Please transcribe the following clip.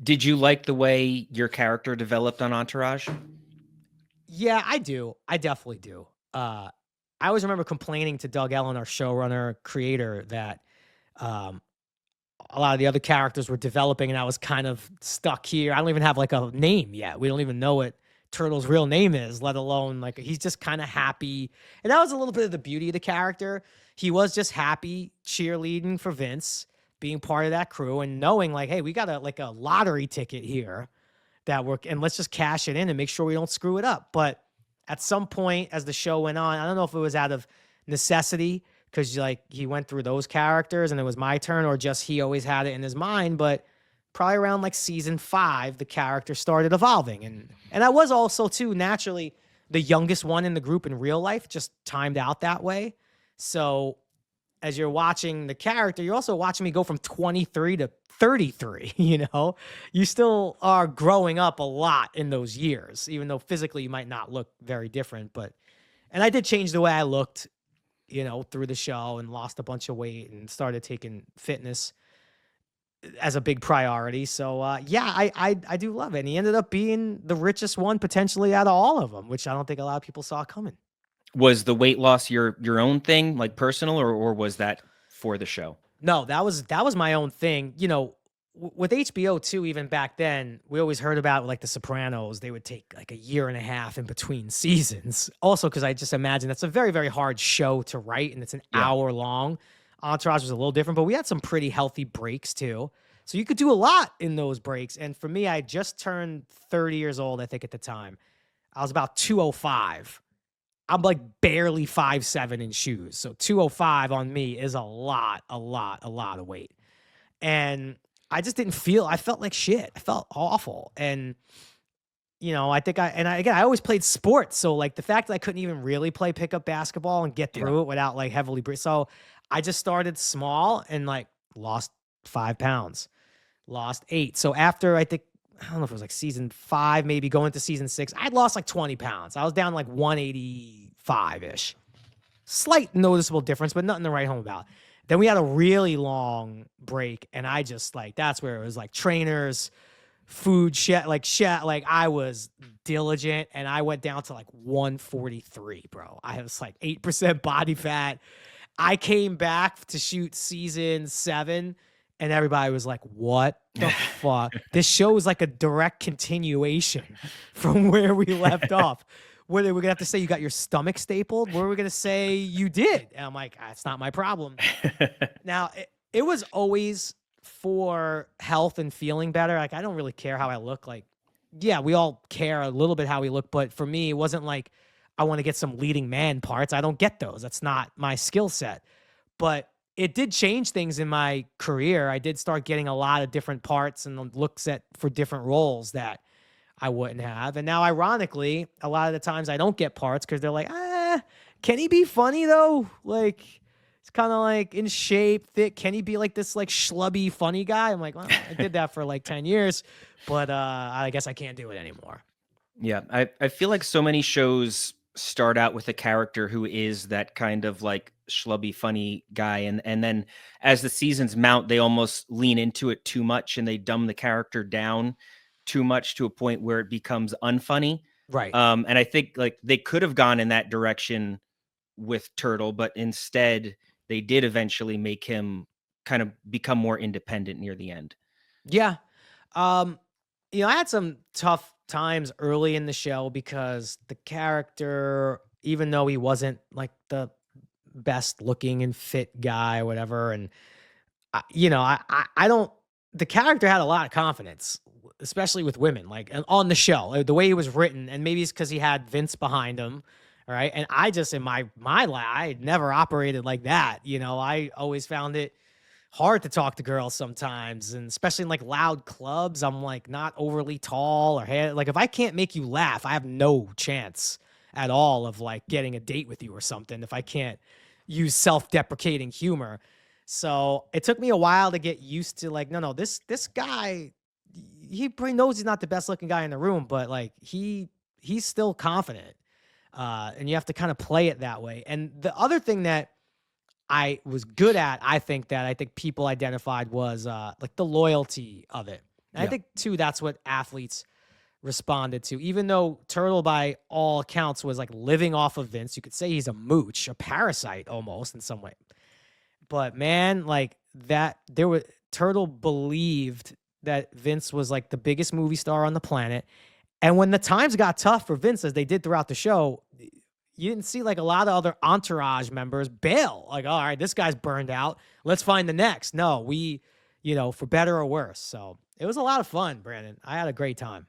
Did you like the way your character developed on Entourage? Yeah, I do. I definitely do. I always remember complaining to Doug Ellen, our showrunner, creator, that um, a lot of the other characters were developing, and I was kind of stuck here. I don't even have like a name yet. We don't even know what Turtle's real name is, let alone like he's just kind of happy. And that was a little bit of the beauty of the character. He was just happy, cheerleading for Vince, being part of that crew, and knowing like, hey, we got a lottery ticket here that work, and let's just cash it in and make sure we don't screw it up. But at some point as the show went on, I don't know if it was out of necessity because like he went through those characters and it was my turn, or just he always had it in his mind. But probably around like season 5, the character started evolving, and I was also too naturally the youngest one in the group in real life, just timed out that way. So as you're watching the character, you're also watching me go from 23 to 33, you know? You still are growing up a lot in those years, even though physically you might not look very different, but and I did change the way I looked, through the show, and lost a bunch of weight and started taking fitness as a big priority. So yeah, I do love it. And he ended up being the richest one potentially out of all of them, which I don't think a lot of people saw coming. Was the weight loss your own thing, like personal, or was that for the show? No, that was my own thing. With HBO too, even back then, we always heard about like The Sopranos. They would take like a year and a half in between seasons. Also, because I just imagine that's a very, very hard show to write, and it's an Yeah. hour long. Entourage was a little different, but we had some pretty healthy breaks too. So you could do a lot in those breaks. And for me, I just turned 30 years old, I think, at the time. I was about 205. I'm like barely 5'7" in shoes. So 205 on me is a lot, a lot, a lot of weight. And I just didn't feel, I felt like shit. I felt awful. And, I think again, I always played sports. So like the fact that I couldn't even really play pickup basketball and get Yeah. through it without like heavily breathing. So I just started small and like lost 5 pounds, lost 8. So after I think, I don't know if it was like season 5, maybe going to season 6, I'd lost like 20 pounds. I was down like 185 ish. Slight noticeable difference, but nothing to write home about. Then we had a really long break, and I just like that's where it was like trainers, food, like I was diligent, and I went down to like 143, bro. I was like 8% body fat. I came back to shoot season 7, and everybody was like, "What the fuck?" This show is like a direct continuation from where we left off. What are we gonna have to say? You got your stomach stapled? What are we gonna say you did? And I'm like, that's not my problem. Now, it was always for health and feeling better. Like, I don't really care how I look. Like, yeah, we all care a little bit how we look, but for me, it wasn't like I want to get some leading man parts. I don't get those. That's not my skill set. But it did change things in my career. I did start getting a lot of different parts and looks at for different roles that I wouldn't have. And now, ironically, a lot of the times I don't get parts because they're like, can he be funny though? Like, it's kind of like in shape, thick. Can he be like this like schlubby funny guy? I'm like, well, I did that for like 10 years, but I guess I can't do it anymore. Yeah, I feel like so many shows start out with a character who is that kind of like schlubby funny guy, and then as the seasons mount, they almost lean into it too much and they dumb the character down too much to a point where it becomes unfunny. Right. And I think like they could have gone in that direction with Turtle, but instead they did eventually make him kind of become more independent near the end. Yeah. Um, I had some tough times early in the show because the character, even though he wasn't like the best looking and fit guy or whatever, and I don't. The character had a lot of confidence, especially with women, like on the show, the way he was written, and maybe it's because he had Vince behind him, all right. And I just in my life, I never operated like that. I always found it hard to talk to girls sometimes, and especially in like loud clubs. I'm like not overly tall or like if I can't make you laugh, I have no chance at all of like getting a date with you or something if I can't use self-deprecating humor. So it took me a while to get used to like, no, this guy, he probably knows he's not the best looking guy in the room, but like he's still confident. And you have to kind of play it that way. And the other thing that I was good at, I think people identified was like the loyalty of it. And I think too, that's what athletes responded to. Even though Turtle, by all accounts, was like living off of Vince, you could say he's a mooch, a parasite almost in some way. But man, like that, Turtle believed that Vince was like the biggest movie star on the planet. And when the times got tough for Vince, as they did throughout the show, you didn't see like a lot of other Entourage members bail. Like, all right, this guy's burned out. Let's find the next. No, for better or worse. So it was a lot of fun, Brandon. I had a great time.